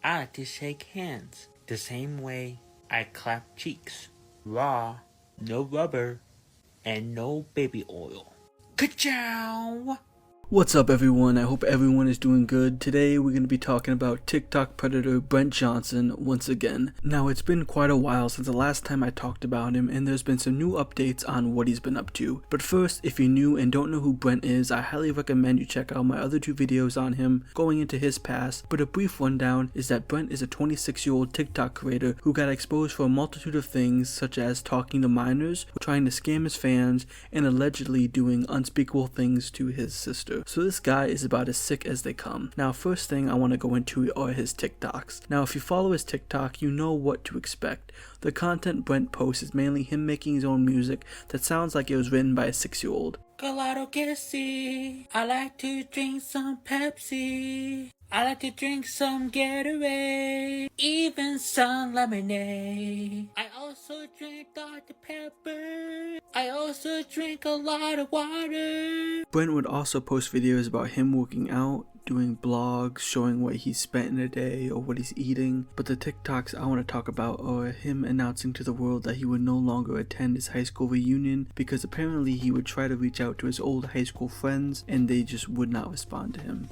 I like to shake hands the same way I clap cheeks. Raw, no rubber, and no baby oil. Ka-chow! What's up everyone, I hope everyone is doing good. Today we're going to be talking about TikTok predator Brent Johnson once again. Now it's been quite a while since the last time I talked about him and there's been some new updates on what he's been up to. But first, if you're new and don't know who Brent is, I highly recommend you check out my other two videos on him going into his past. But a brief rundown is that Brent is a 26-year-old TikTok creator who got exposed for a multitude of things such as talking to minors, trying to scam his fans, and allegedly doing unspeakable things to his sister. So this guy is about as sick as they come. Now first thing I want to go into are his TikToks. Now if you follow his TikTok, you know what to expect. The content Brent posts is mainly him making his own music that sounds like it was written by a 6-year-old. Gelato kissy. I like to drink some Pepsi. I like to drink some Gatorade, even some lemonade. I also drink Dr. Pepper. I also drink a lot of water. Brent would also post videos about him working out, doing blogs, showing what he spent in a day or what he's eating. But the TikToks I want to talk about are him announcing to the world that he would no longer attend his high school reunion because apparently he would try to reach out to his old high school friends and they just would not respond to him.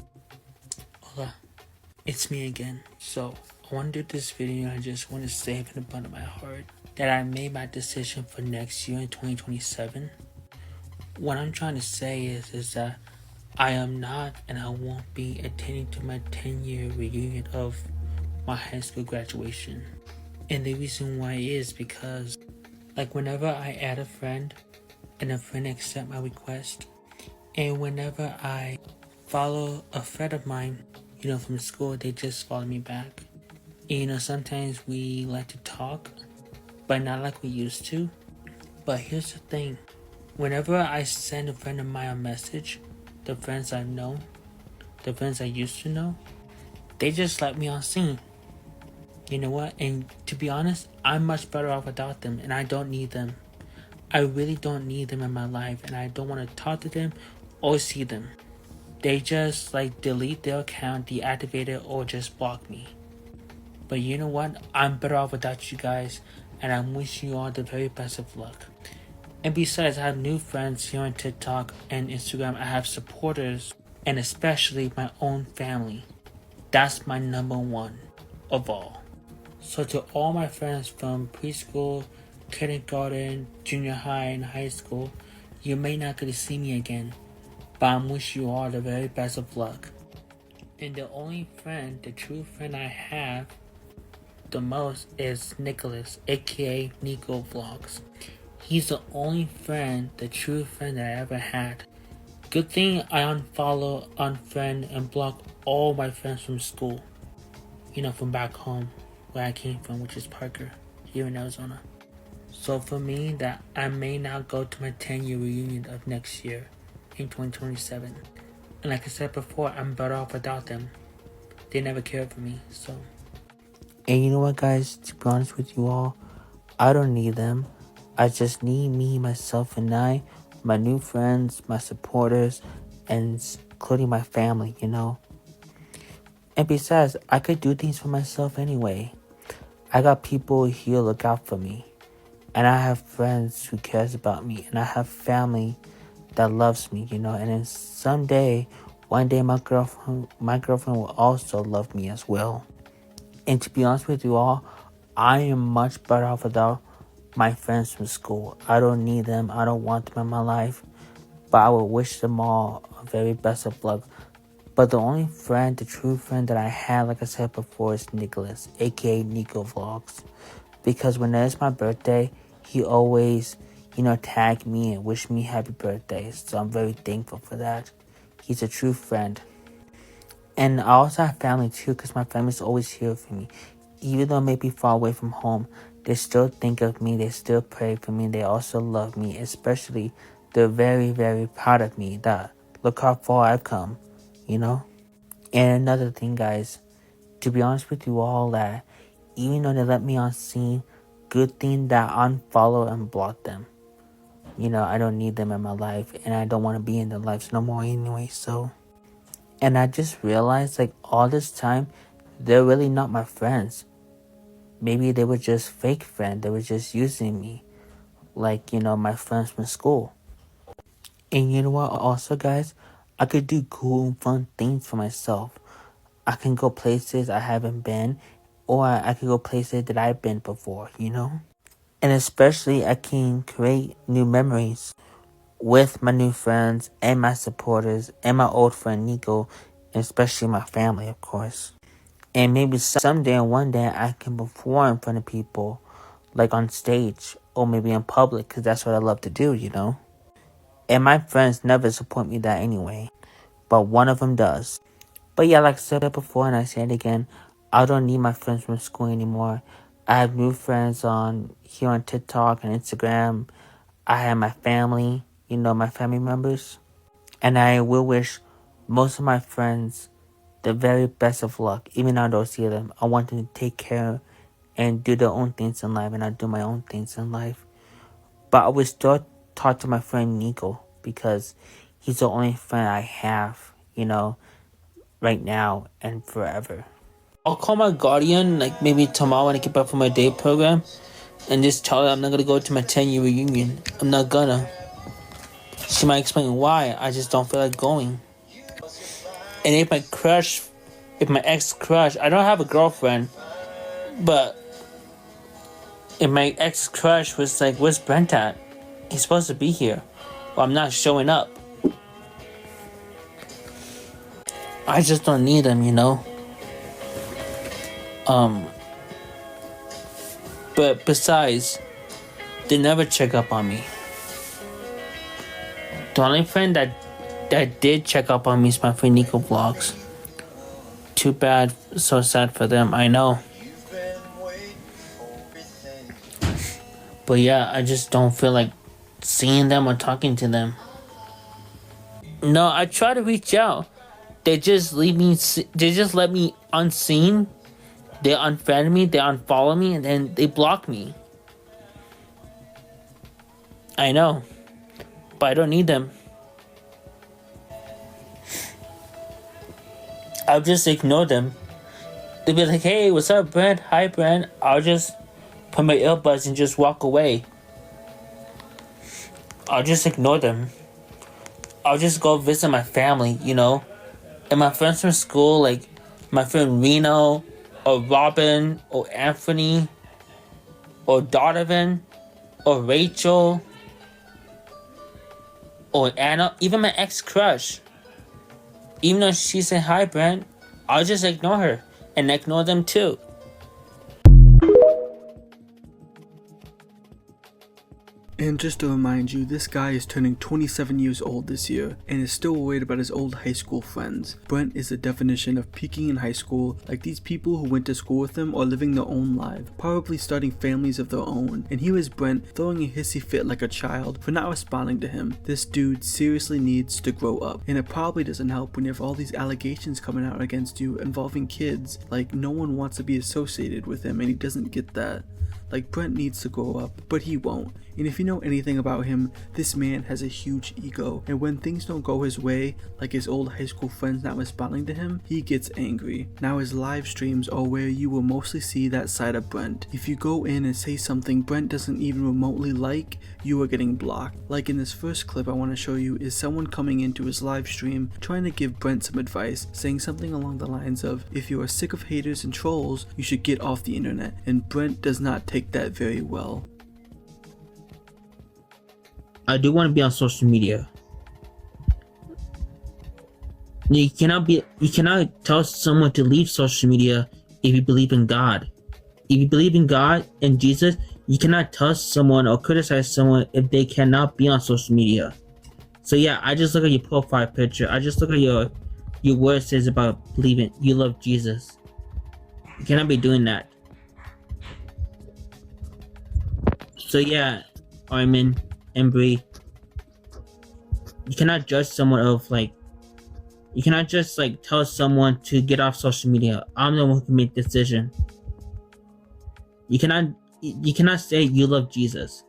Hola, it's me again. So, I want to do this video and I just want to say from the bottom of my heart that I made my decision for next year in 2027. What I'm trying to say is that I am not and I won't be attending to my 10-year reunion of my high school graduation. And the reason why is because whenever I add a friend and a friend accepts my request, and whenever I follow a friend of mine, from school, they just follow me back. And, sometimes we like to talk, but not like we used to. But here's the thing. Whenever I send a friend of mine a message, the friends I know, the friends I used to know, they just let me on scene. You know what? And to be honest, I'm much better off without them, and I don't need them. I really don't need them in my life, and I don't want to talk to them or see them. They just delete their account, deactivate it, or just block me. But you know what? I'm better off without you guys, and I'm wishing you all the very best of luck. And besides, I have new friends here on TikTok and Instagram. I have supporters, and especially my own family. That's my number one of all. So to all my friends from preschool, kindergarten, junior high, and high school, you may not get to see me again, but I'm wishing you all the very best of luck. And the only friend, the true friend I have the most is Nicholas, aka Nico Vlogs. He's the only friend, the true friend that I ever had. Good thing I unfollow, unfriend, and block all my friends from school. From back home, where I came from, which is Parker, here in Arizona. So for me, that I may not go to my 10-year reunion of next year, in 2027. And like I said before, I'm better off without them. They never cared for me, so. And you know what, guys? To be honest with you all, I don't need them. I just need me, myself, and my new friends, my supporters, and including my family, And besides, I could do things for myself anyway. I got people here look out for me. And I have friends who cares about me. And I have family that loves me, And then one day, my girlfriend will also love me as well. And to be honest with you all, I am much better off without my friends from school. I don't need them. I don't want them in my life. But I will wish them all the very best of luck. But the only friend, the true friend that I had, like I said before, is Nicholas, aka Nico Vlogs. Because when it's my birthday, he always, tag me and wish me happy birthday. So I'm very thankful for that. He's a true friend. And I also have family too, because my family's always here for me. Even though I may be far away from home, they still think of me, they still pray for me, they also love me. Especially, they're very, very proud of me that look how far I've come, And another thing, guys, to be honest with you all, that even though they let me on scene, good thing that I unfollow and block them. I don't need them in my life, and I don't want to be in their lives no more anyway, so. And I just realized, all this time, they're really not my friends. Maybe they were just fake friends. They were just using me. Like, my friends from school. And you know what? Also, guys, I could do cool and fun things for myself. I can go places I haven't been, or I can go places that I've been before, And especially, I can create new memories with my new friends and my supporters and my old friend Nico, and especially my family, of course. And maybe someday and one day I can perform in front of people, like on stage or maybe in public, because that's what I love to do, And my friends never support me that anyway, but one of them does. But yeah, like I said before and I say it again, I don't need my friends from school anymore. I have new friends here on TikTok and Instagram. I have my family, my family members. And I will wish most of my friends the very best of luck, even though I don't see them. I want them to take care and do their own things in life, and I do my own things in life. But I will still talk to my friend Nico, because he's the only friend I have, right now and forever. I'll call my guardian, like maybe tomorrow when I get back from my day program, and just tell her I'm not gonna go to my 10-year reunion. I'm not gonna. She might explain why. I just don't feel like going. And if my ex-crush, I don't have a girlfriend, but if my ex-crush was like, where's Brent at? He's supposed to be here. Well, I'm not showing up. I just don't need him, But besides, they never check up on me. The only friend that did check up on me is my friend Nico Vlogs. Too bad, so sad for them, I know. But yeah, I just don't feel like seeing them or talking to them. No, I try to reach out. They just let me unseen. They unfriend me, they unfollow me, and then they block me. I know, but I don't need them. I'll just ignore them. They'll be like, hey, what's up, Brent? Hi, Brent. I'll just put my earbuds and just walk away. I'll just ignore them. I'll just go visit my family, And my friends from school, like my friend Reno, or Robin, or Anthony, or Donovan, or Rachel, or Anna, even my ex-crush. Even though she said hi, Brent, I'll just ignore her and ignore them too. And just to remind you, this guy is turning 27 years old this year and is still worried about his old high school friends. Brent is the definition of peaking in high school, like these people who went to school with him are living their own life, probably starting families of their own. And here is Brent throwing a hissy fit like a child for not responding to him. This dude seriously needs to grow up, and it probably doesn't help when you have all these allegations coming out against you involving kids. Like, no one wants to be associated with him and he doesn't get that. Like, Brent needs to grow up, but he won't. And if you know anything about him, this man has a huge ego, and when things don't go his way, like his old high school friends not responding to him, he gets angry. Now his live streams are where you will mostly see that side of Brent. If you go in and say something Brent doesn't even remotely like, you are getting blocked. Like in this first clip I want to show you is someone coming into his live stream trying to give Brent some advice, saying something along the lines of, if you are sick of haters and trolls, you should get off the internet, and Brent does not take that very well. I do want to be on social media. You cannot tell someone to leave social media if you believe in God. If you believe in God and Jesus, you cannot tell someone or criticize someone if they cannot be on social media. So yeah, I just look at your profile picture. I just look at your word says about believing you love Jesus. You cannot be doing that. So yeah, Armin and Bree, you cannot judge someone of you cannot just tell someone to get off social media. I'm the one who can make the decision. You cannot say you love Jesus.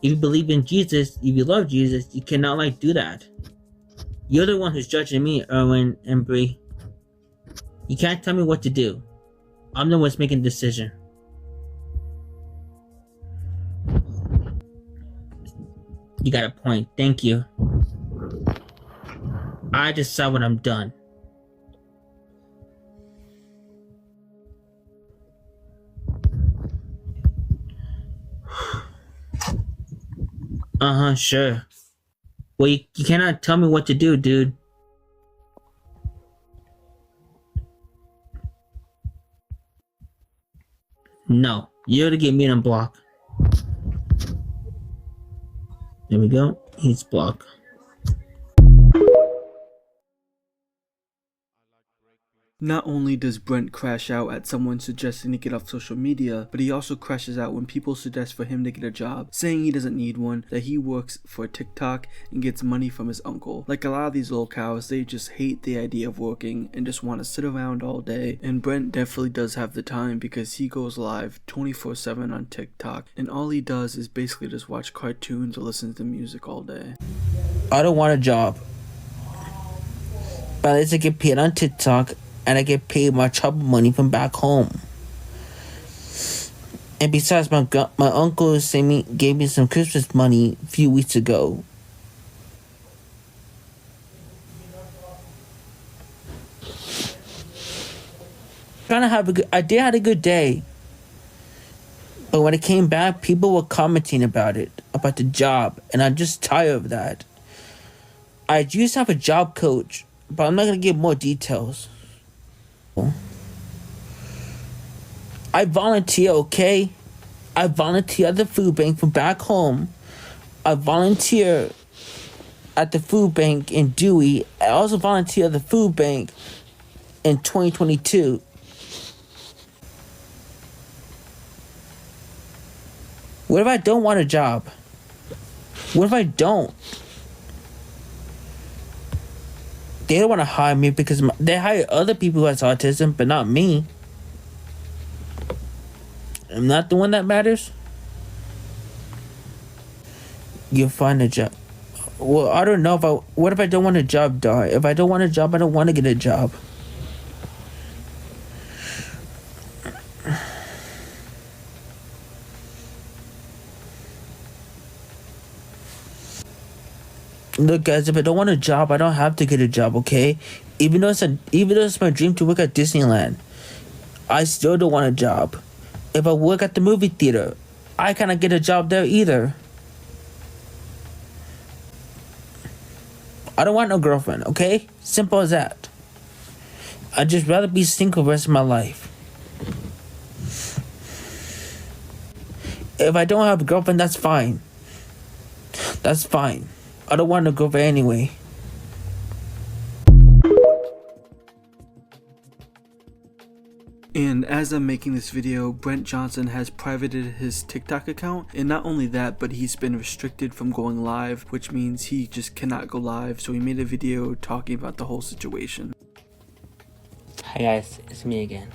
If you believe in Jesus, if you love Jesus, you cannot do that. You're the one who's judging me, Erwin and Bree. You can't tell me what to do. I'm the one's making the decision. You got a point. Thank you. I decide when I'm done. Sure. Well, you cannot tell me what to do, dude. No, you're to get me on block. There we go. He's blocked. Not only does Brent crash out at someone suggesting to get off social media, but he also crashes out when people suggest for him to get a job, saying he doesn't need one, that he works for TikTok and gets money from his uncle. Like a lot of these Lolcows, they just hate the idea of working and just want to sit around all day. And Brent definitely does have the time because he goes live 24/7 on TikTok, and all he does is basically just watch cartoons or listen to music all day. I don't want a job, but at least I get paid on TikTok. And I get paid my travel money from back home. And besides, my uncle gave me some Christmas money a few weeks ago. I did have a good day. But when I came back, people were commenting about the job, and I'm just tired of that. I used to have a job coach, but I'm not gonna give more details. I volunteer, okay? I volunteer at the food bank from back home. I volunteer at the food bank in Dewey. I also volunteer at the food bank in 2022. What if I don't want a job? What if I don't? They don't want to hire me because they hire other people who has autism, but not me. I'm not the one that matters. You'll find a job. Well, I don't know what if I don't want a job, Dar? If I don't want a job, I don't want to get a job. Look, guys, if I don't want a job, I don't have to get a job, okay? Even though it's my dream to work at Disneyland, I still don't want a job. If I work at the movie theater, I cannot get a job there either. I don't want no girlfriend, okay? Simple as that. I'd just rather be single the rest of my life. If I don't have a girlfriend, that's fine. That's fine. I don't want to go there anyway. And as I'm making this video, Brent Johnson has privated his TikTok account, and not only that, but he's been restricted from going live, which means he just cannot go live, so he made a video talking about the whole situation. Hi guys, it's me again.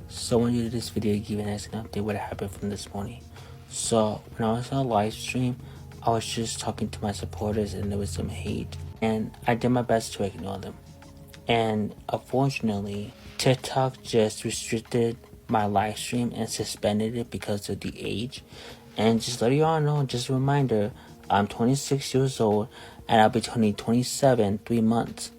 So when you did this video, giving us an update what happened from this morning. So when I was on a live stream, I was just talking to my supporters and there was some hate, and I did my best to ignore them. And unfortunately, TikTok just restricted my live stream and suspended it because of the age. And just let you all know, just a reminder, I'm 26 years old and I'll be turning 27 3 months,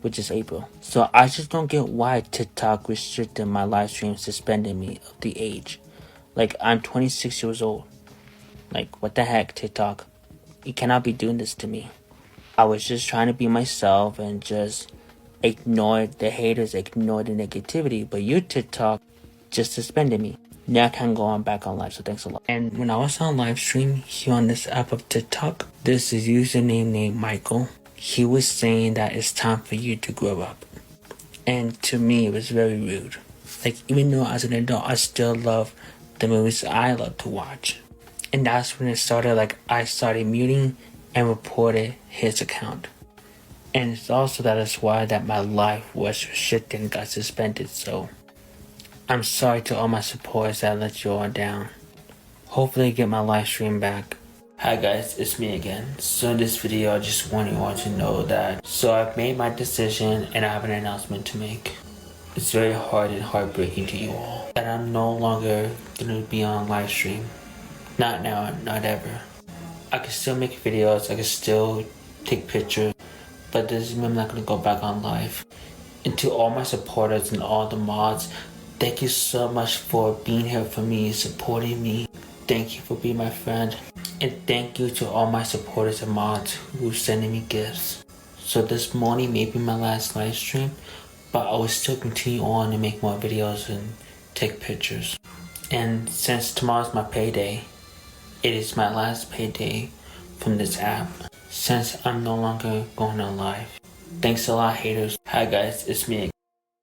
which is April. So I just don't get why TikTok restricted my live stream, suspending me of the age. Like, I'm 26 years old. Like, what the heck, TikTok? You cannot be doing this to me. I was just trying to be myself and just ignore the haters, ignore the negativity. But your TikTok just suspended me. Now I can't go on back on live, so thanks a lot. And when I was on live stream here on this app of TikTok, this is username named Michael. He was saying that it's time for you to grow up. And to me, it was very rude. Like, even though as an adult, I still love the movies I love to watch. And that's when it started. Like, I started muting and reported his account. And it's also that is why that my life was restricted and got suspended. So I'm sorry to all my supporters that I let you all down. Hopefully I get my live stream back. Hi guys, it's me again. So in this video, I just want you all to know that. So I've made my decision and I have an announcement to make. It's very hard and heartbreaking to you all that I'm no longer gonna be on live stream. Not now, not ever. I can still make videos, I can still take pictures, but this doesn't mean I'm not gonna go back on live. And to all my supporters and all the mods, thank you so much for being here for me, supporting me. Thank you for being my friend. And thank you to all my supporters and mods who are sending me gifts. So this morning may be my last live stream, but I will still continue on and make more videos and take pictures. And since tomorrow's my payday, it is my last payday from this app, since I'm no longer going on live. Thanks a lot, haters. Hi guys, it's me.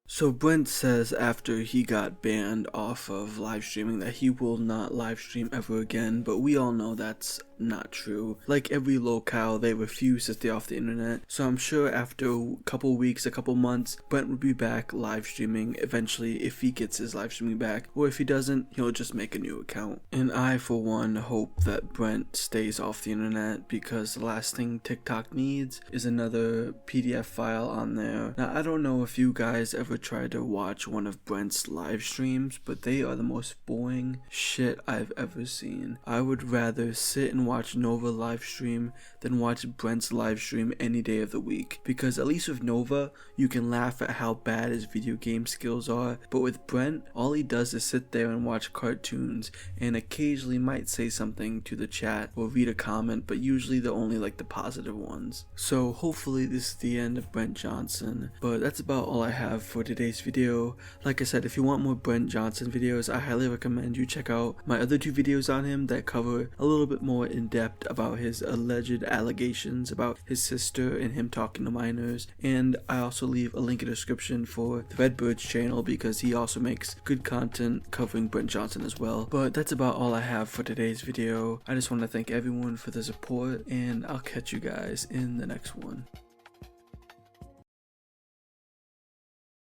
So Brent says after he got banned off of live streaming that he will not live stream ever again, but we all know that's not true. Like every Lolcow, they refuse to stay off the internet, so I'm sure after a couple weeks, a couple months, Brent will be back live streaming eventually if he gets his live streaming back, or if he doesn't, he'll just make a new account. And I for one hope that Brent stays off the internet, because the last thing TikTok needs is another PDF file on there. Now I don't know if you guys ever tried to watch one of Brent's live streams, but they are the most boring shit I've ever seen. I would rather sit and watch Nova live stream than watch Brent's live stream any day of the week, because at least with Nova you can laugh at how bad his video game skills are, but with Brent all he does is sit there and watch cartoons and occasionally might say something to the chat or read a comment, but usually they're only like the positive ones. So hopefully this is the end of Brent Johnson, but that's about all I have for today's video. Like I said, if you want more Brent Johnson videos, I highly recommend you check out my other two videos on him that cover a little bit more in depth about his alleged allegations about his sister and him talking to minors. And I also leave a link in the description for the Redbird's channel, because he also makes good content covering Brent Johnson as well. But that's about all I have for today's video. I just want to thank everyone for the support, and I'll catch you guys in the next one.